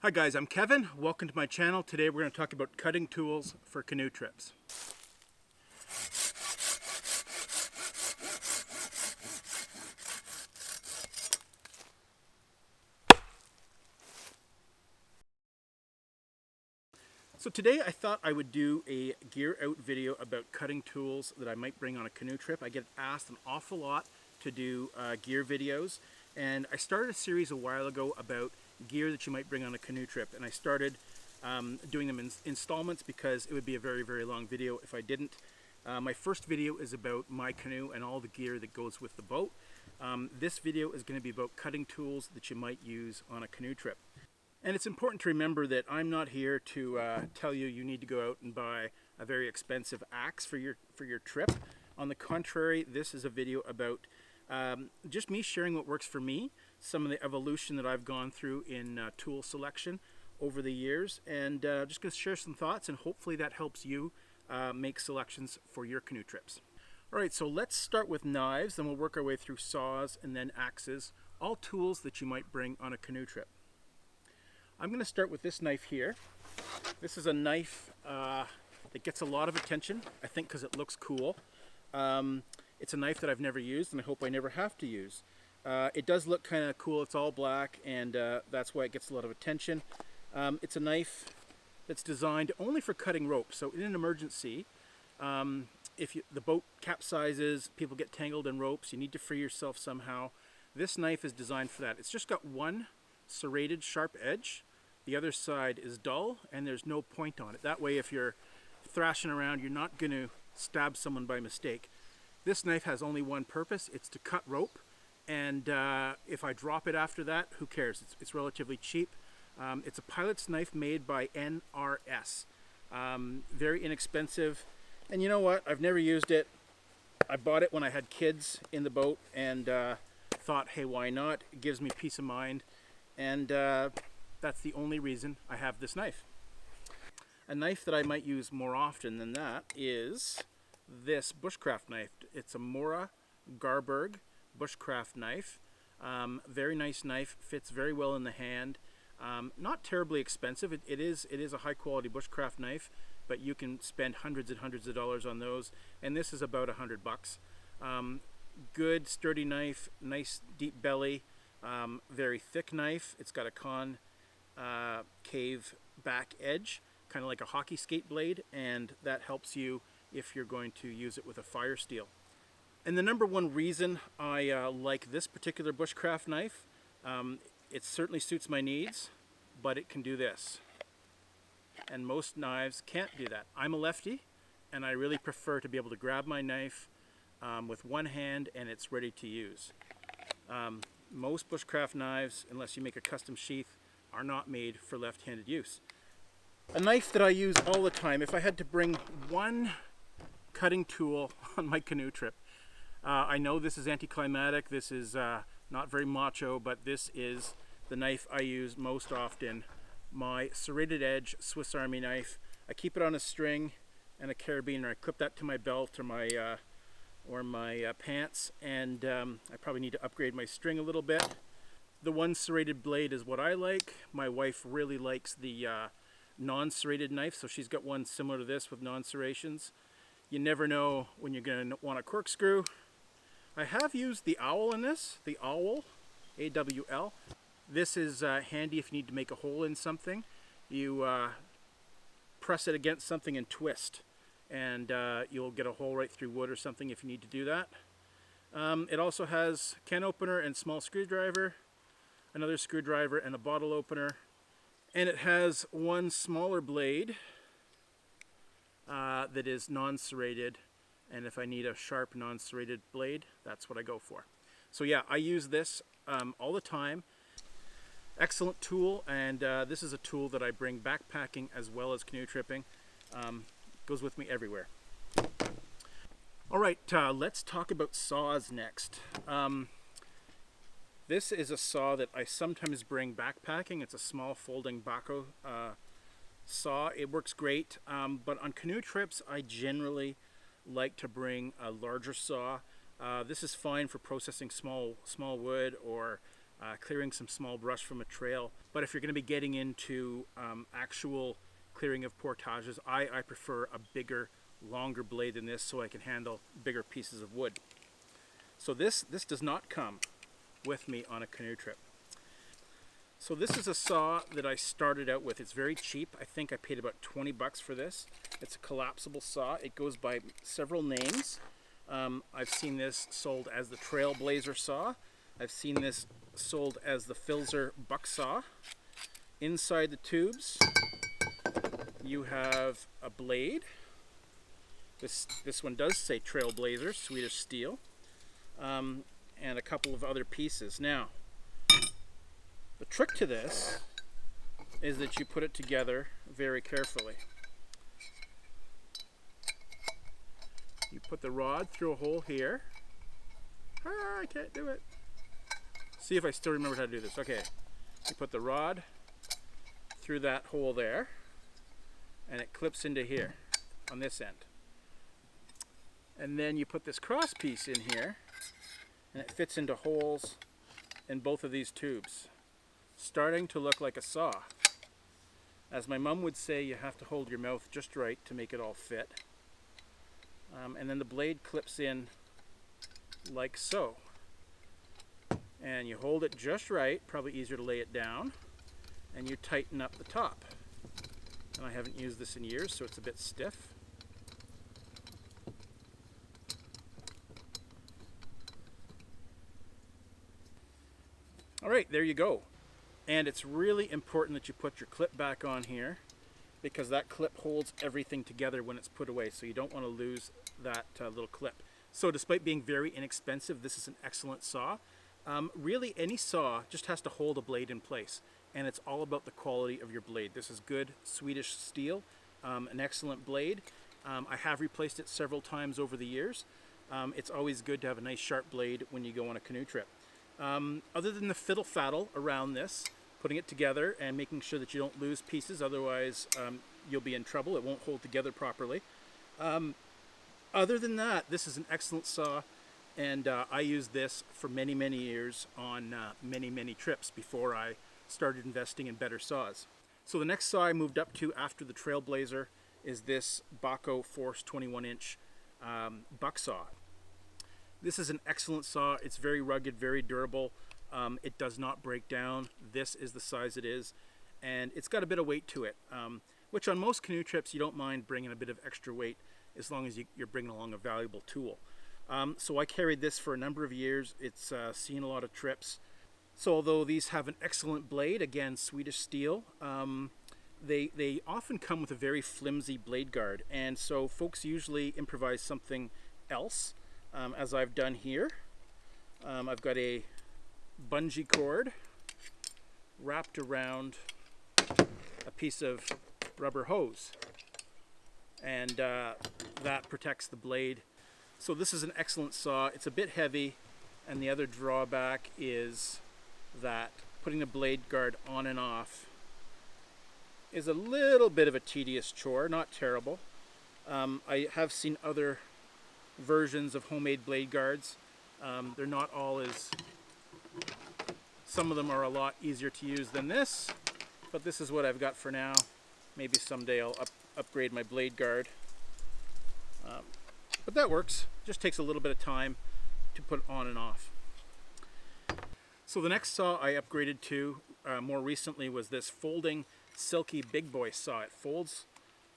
Hi guys, I'm Kevin. Welcome to my channel. Today we're going to talk about cutting tools for canoe trips. So today I thought I would do a gear out video about cutting tools that I might bring on a canoe trip. I get asked an awful lot to do gear videos, and I started a series a while ago about gear that you might bring on a canoe trip, and I started doing them in installments because it would be a very, very long video if I didn't. My first video is about my canoe and all the gear that goes with the boat. This video is going to be about cutting tools that you might use on a canoe trip. And it's important to remember that I'm not here to tell you you need to go out and buy a very expensive axe for your trip. On the contrary, this is a video about just me sharing what works for me, some of the evolution that I've gone through in tool selection over the years, and just going to share some thoughts, and hopefully that helps you make selections for your canoe trips. Alright, so let's start with knives, then we'll work our way through saws and then axes, all tools that you might bring on a canoe trip. I'm going to start with this knife here. This is a knife that gets a lot of attention, I think because it looks cool. It's a knife that I've never used, and I hope I never have to use. It does look kind of cool. It's all black, and that's why it gets a lot of attention. It's a knife that's designed only for cutting rope. So in an emergency, if the boat capsizes, people get tangled in ropes, you need to free yourself somehow. This knife is designed for that. It's just got one serrated sharp edge. The other side is dull, and there's no point on it. That way, if you're thrashing around, you're not going to stab someone by mistake. This knife has only one purpose. It's to cut rope, and if I drop it after that, who cares? It's relatively cheap. It's a pilot's knife made by NRS. Very inexpensive, and you know what? I've never used it. I bought it when I had kids in the boat, and thought, hey, why not? It gives me peace of mind, and that's the only reason I have this knife. A knife that I might use more often than that is this bushcraft knife. It's a Morakniv Garberg bushcraft knife. Very nice knife, fits very well in the hand. Not terribly expensive. It is a high quality bushcraft knife, but you can spend hundreds and hundreds of dollars on those, and this is about $100. Good sturdy knife, nice deep belly, very thick knife. It's got a concave back edge, kind of like a hockey skate blade, and that helps you if you're going to use it with a fire steel. And the number one reason I like this particular bushcraft knife, it certainly suits my needs, but it can do this. And most knives can't do that. I'm a lefty, and I really prefer to be able to grab my knife with one hand and it's ready to use. Most bushcraft knives, unless you make a custom sheath, are not made for left-handed use. A knife that I use all the time, if I had to bring one cutting tool on my canoe trip, I know this is anticlimactic, this is not very macho, but this is the knife I use most often. My serrated edge Swiss Army knife. I keep it on a string and a carabiner. I clip that to my belt or my pants, and I probably need to upgrade my string a little bit. The one serrated blade is what I like. My wife really likes the non-serrated knife, so she's got one similar to this with non-serrations. You never know when you're going to want a corkscrew. I have used the owl in this, the owl, A-W-L. This is handy if you need to make a hole in something. You press it against something and twist, and you'll get a hole right through wood or something if you need to do that. It also has can opener and small screwdriver, another screwdriver and a bottle opener, and it has one smaller blade that is non-serrated, and if I need a sharp non-serrated blade, that's what I go for. So yeah, I use this all the time. Excellent tool, and this is a tool that I bring backpacking as well as canoe tripping. Goes with me everywhere. Alright, let's talk about saws next. This is a saw that I sometimes bring backpacking. It's a small folding Bacho saw. It works great, but on canoe trips I generally like to bring a larger saw. This is fine for processing small wood or clearing some small brush from a trail. But if you're going to be getting into actual clearing of portages, I prefer a bigger, longer blade than this so I can handle bigger pieces of wood. So this does not come with me on a canoe trip. So this is a saw that I started out with. It's very cheap. I think I paid about 20 bucks for this. It's a collapsible saw. It goes by several names. I've seen this sold as the Trailblazer Saw. I've seen this sold as the Filzer Bucksaw. Inside the tubes, you have a blade. This one does say Trailblazer, Swedish steel, and a couple of other pieces. Now, the trick to this is that you put it together very carefully. You put the rod through a hole here. Ah, I can't do it. See if I still remember how to do this. Okay, you put the rod through that hole there, and it clips into here on this end. And then you put this cross piece in here, and it fits into holes in both of these tubes, starting to look like a saw. As my mom would say, you have to hold your mouth just right to make it all fit. And then the blade clips in like so. And you hold it just right, probably easier to lay it down, and you tighten up the top. And I haven't used this in years, so it's a bit stiff. All right, there you go. And it's really important that you put your clip back on here, because that clip holds everything together when it's put away, so you don't want to lose that little clip. So despite being very inexpensive, this is an excellent saw. Really, any saw just has to hold a blade in place, and it's all about the quality of your blade. This is good Swedish steel, an excellent blade. I have replaced it several times over the years. It's always good to have a nice sharp blade when you go on a canoe trip. Other than the fiddle faddle around this, putting it together and making sure that you don't lose pieces, otherwise you'll be in trouble. It won't hold together properly. Other than that, this is an excellent saw, and I used this for many, many years on many, many trips before I started investing in better saws. So the next saw I moved up to after the Trailblazer is this Bacho Force 21-inch Bucksaw. This is an excellent saw. It's very rugged, very durable. It does not break down. This is the size it is, and it's got a bit of weight to it, which on most canoe trips you don't mind bringing a bit of extra weight as long as you're bringing along a valuable tool. So I carried this for a number of years. It's seen a lot of trips. So although these have an excellent blade, again Swedish steel, they often come with a very flimsy blade guard, and so folks usually improvise something else, as I've done here. I've got a bungee cord wrapped around a piece of rubber hose, and that protects the blade. So this is an excellent saw. It's a bit heavy, and the other drawback is that putting the blade guard on and off is a little bit of a tedious chore, not terrible. I have seen other versions of homemade blade guards. They're not all as, some of them are a lot easier to use than this, but this is what I've got for now. Maybe someday I'll upgrade my blade guard. But that works. Just takes a little bit of time to put on and off. So the next saw I upgraded to more recently was this folding Silky Bigboy saw. It folds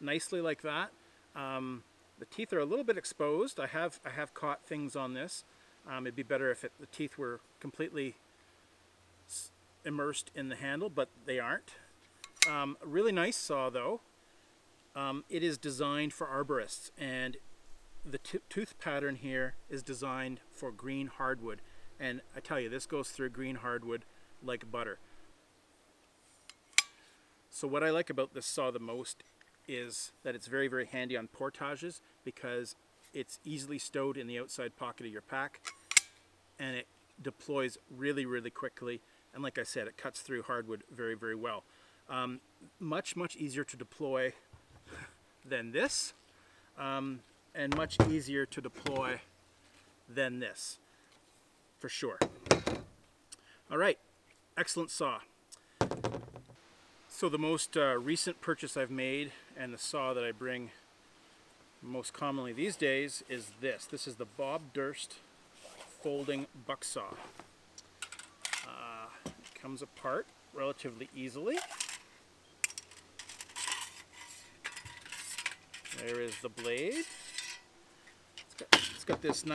nicely like that. The teeth are a little bit exposed. I have caught things on this. It'd be better if the teeth were completely immersed in the handle, but they aren't. A really nice saw though. It is designed for arborists, and the tooth pattern here is designed for green hardwood, and I tell you, this goes through green hardwood like butter. So what I like about this saw the most is that it's very, very handy on portages, because it's easily stowed in the outside pocket of your pack, and it deploys really, really quickly, and like I said, it cuts through hardwood very, very well. Much, much easier to deploy than this, and much easier to deploy than this, for sure. All right, excellent saw. So the most recent purchase I've made, and the saw that I bring most commonly these days, is this. This is the Bob Durst folding Bucksaw. It comes apart relatively easily. There is the blade. It's got this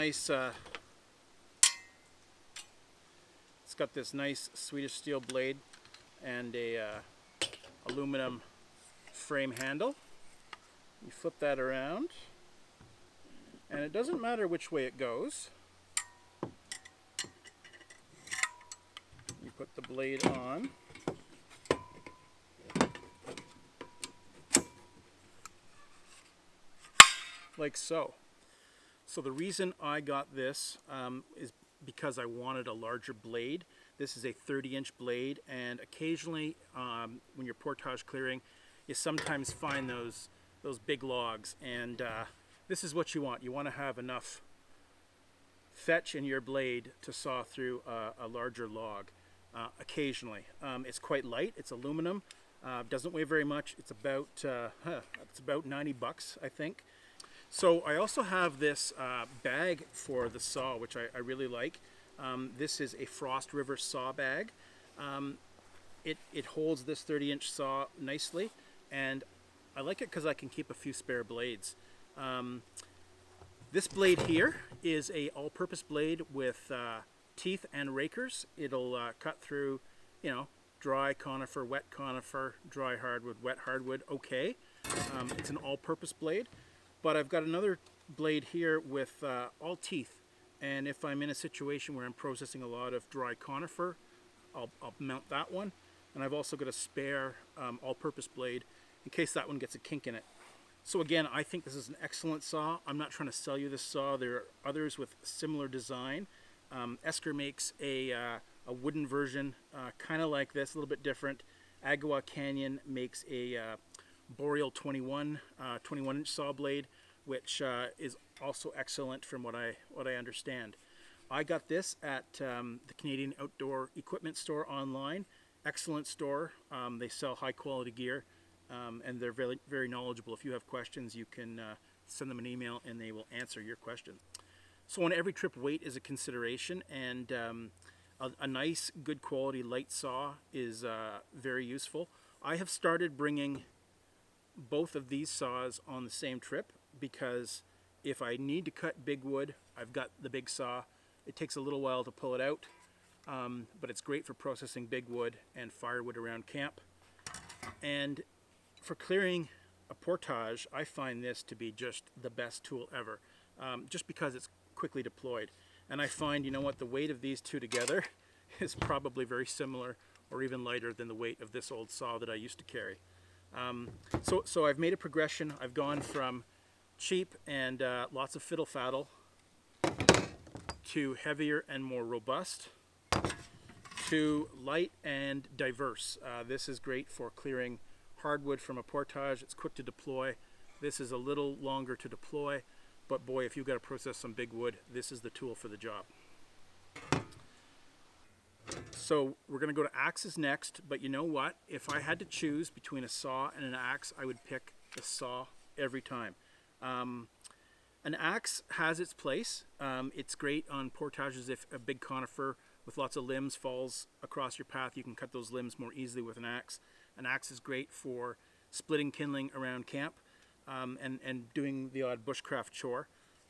nice Swedish steel blade and a aluminum frame handle. You flip that around, and it doesn't matter which way it goes. You put the blade on. Like so. So the reason I got this is because I wanted a larger blade. This is a 30-inch blade, and occasionally when you're portage clearing, you sometimes find those big logs, and this is what you want. You want to have enough fetch in your blade to saw through a larger log. Occasionally, it's quite light. It's aluminum. Doesn't weigh very much. It's about 90 bucks, I think. So I also have this bag for the saw, which I really like. This is a Frost River saw bag. It holds this 30-inch saw nicely, and I like it because I can keep a few spare blades. This blade here is a all-purpose blade with teeth and rakers. It'll cut through, you know, dry conifer, wet conifer, dry hardwood, wet hardwood, okay. It's an all-purpose blade. But I've got another blade here with all teeth, and if I'm in a situation where I'm processing a lot of dry conifer, I'll mount that one. And I've also got a spare all-purpose blade in case that one gets a kink in it. So again, I think this is an excellent saw. I'm not trying to sell you this saw. There are others with similar design. Esker makes a wooden version, kind of like this, a little bit different. Agua Canyon makes a Boreal 21-inch saw blade, which is also excellent from what I understand. I got this at the Canadian Outdoor Equipment Store online. Excellent store. They sell high quality gear, and they're very, very knowledgeable. If you have questions, you can send them an email and they will answer your question. So on every trip, weight is a consideration, and a nice, good quality light saw is very useful. I have started bringing both of these saws on the same trip because if I need to cut big wood, I've got the big saw. It takes a little while to pull it out, but it's great for processing big wood and firewood around camp. And for clearing a portage, I find this to be just the best tool ever, just because it's quickly deployed. And I find, you know what, the weight of these two together is probably very similar or even lighter than the weight of this old saw that I used to carry. So I've made a progression. I've gone from cheap and lots of fiddle-faddle to heavier and more robust to light and diverse. This is great for clearing hardwood from a portage. It's quick to deploy. This is a little longer to deploy, but boy, if you've got to process some big wood, this is the tool for the job. So we're going to go to axes next, but you know what? If I had to choose between a saw and an axe, I would pick the saw every time. An axe has its place. It's great on portages if a big conifer with lots of limbs falls across your path. You can cut those limbs more easily with an axe. An axe is great for splitting kindling around camp and doing the odd bushcraft chore.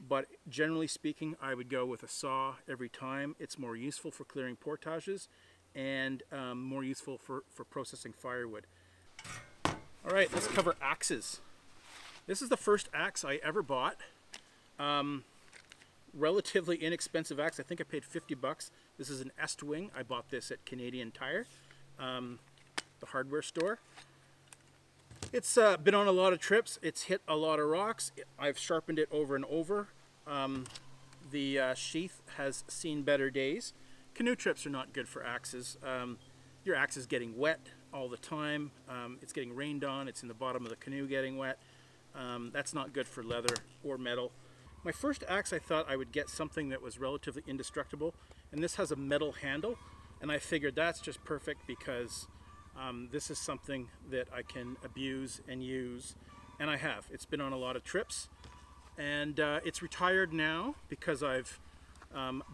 But generally speaking, I would go with a saw every time. It's more useful for clearing portages and more useful for processing firewood. All right, let's cover axes. This is the first axe I ever bought. Relatively inexpensive axe. I think I paid 50 bucks. This is an Estwing. I bought this at Canadian Tire, the hardware store. It's been on a lot of trips. It's hit a lot of rocks. I've sharpened it over and over. The sheath has seen better days. Canoe trips are not good for axes. Your axe is getting wet all the time. It's getting rained on. It's in the bottom of the canoe getting wet. That's not good for leather or metal. My first axe, I thought I would get something that was relatively indestructible, and this has a metal handle. And I figured that's just perfect because this is something that I can abuse and use, and I have. It's been on a lot of trips, and it's retired now because I've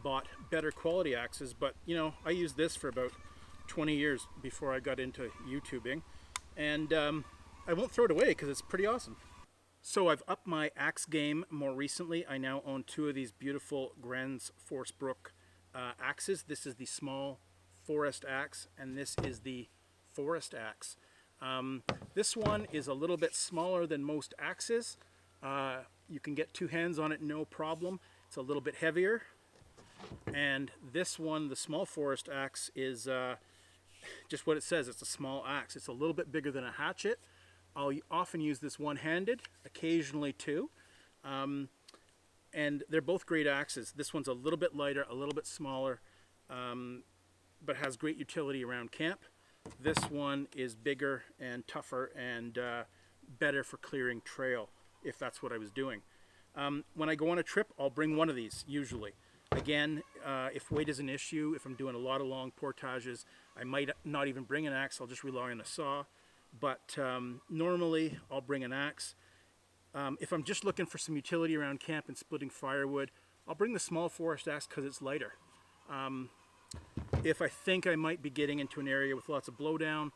bought better quality axes, but you know, I used this for about 20 years before I got into YouTubing, and I won't throw it away because it's pretty awesome. So I've upped my axe game more recently. I now own two of these beautiful Gransfors Bruk axes. This is the small forest axe, and this is the forest axe. This one is a little bit smaller than most axes. You can get two hands on it no problem. It's a little bit heavier. And this one, the small forest axe, is just what it says. It's a small axe. It's a little bit bigger than a hatchet. I'll often use this one-handed, occasionally two. And they're both great axes. This one's a little bit lighter, a little bit smaller, but has great utility around camp. This one is bigger and tougher and better for clearing trail, if that's what I was doing. When I go on a trip, I'll bring one of these, usually. Again, if weight is an issue, if I'm doing a lot of long portages, I might not even bring an axe. I'll just rely on a saw. But normally, I'll bring an axe. If I'm just looking for some utility around camp and splitting firewood, I'll bring the small forest axe because it's lighter. If I think I might be getting into an area with lots of blowdown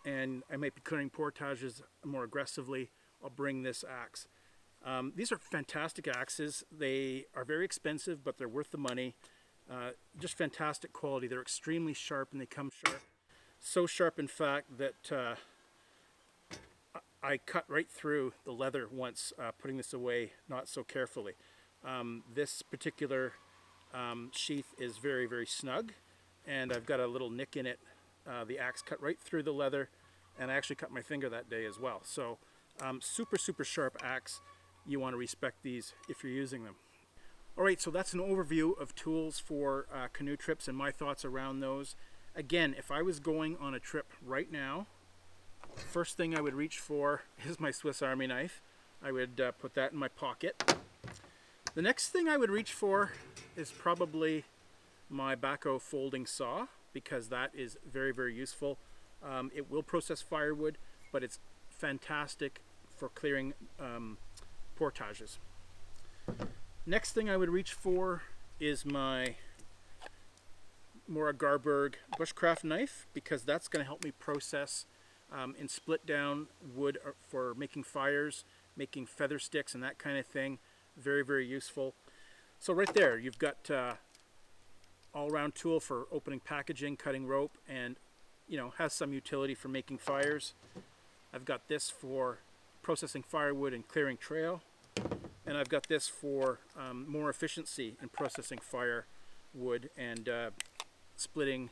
and I might be clearing portages more aggressively, I'll bring this axe. These are fantastic axes. They are very expensive, but they're worth the money. Just fantastic quality. They're extremely sharp and they come sharp. So sharp, in fact, that I cut right through the leather once putting this away not so carefully. This particular sheath is very, very snug, and I've got a little nick in it. The axe cut right through the leather, and I actually cut my finger that day as well. So super, super sharp axe. You want to respect these if you're using them. Alright, so that's an overview of tools for canoe trips and my thoughts around those. Again, if I was going on a trip right now, first thing I would reach for is my Swiss Army knife. I would put that in my pocket. The next thing I would reach for is probably my Bacho folding saw, because that is very, very useful. It will process firewood, but it's fantastic for clearing portages. Next thing I would reach for is my Morakniv Garberg bushcraft knife, because that's going to help me process and split down wood for making fires, making feather sticks and that kind of thing. Very, very useful. So right there, you've got all-round tool for opening packaging, cutting rope, and you know, has some utility for making fires. I've got this for processing firewood and clearing trail, and I've got this for more efficiency in processing firewood and splitting,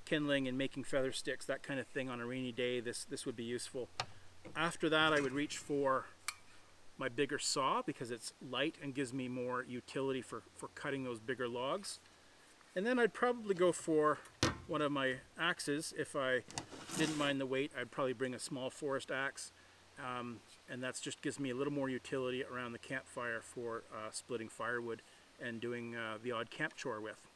kindling, and making feather sticks, that kind of thing on a rainy day. This would be useful. After that, I would reach for my bigger saw, because it's light and gives me more utility for cutting those bigger logs. And then I'd probably go for one of my axes. If I didn't mind the weight, I'd probably bring a small forest axe, and that just gives me a little more utility around the campfire for splitting firewood and doing the odd camp chore with.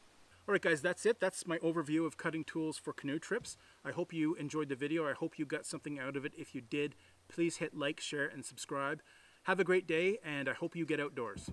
Alright guys, that's it. That's my overview of cutting tools for canoe trips. I hope you enjoyed the video. I hope you got something out of it. If you did, please hit like, share, and subscribe. Have a great day, and I hope you get outdoors.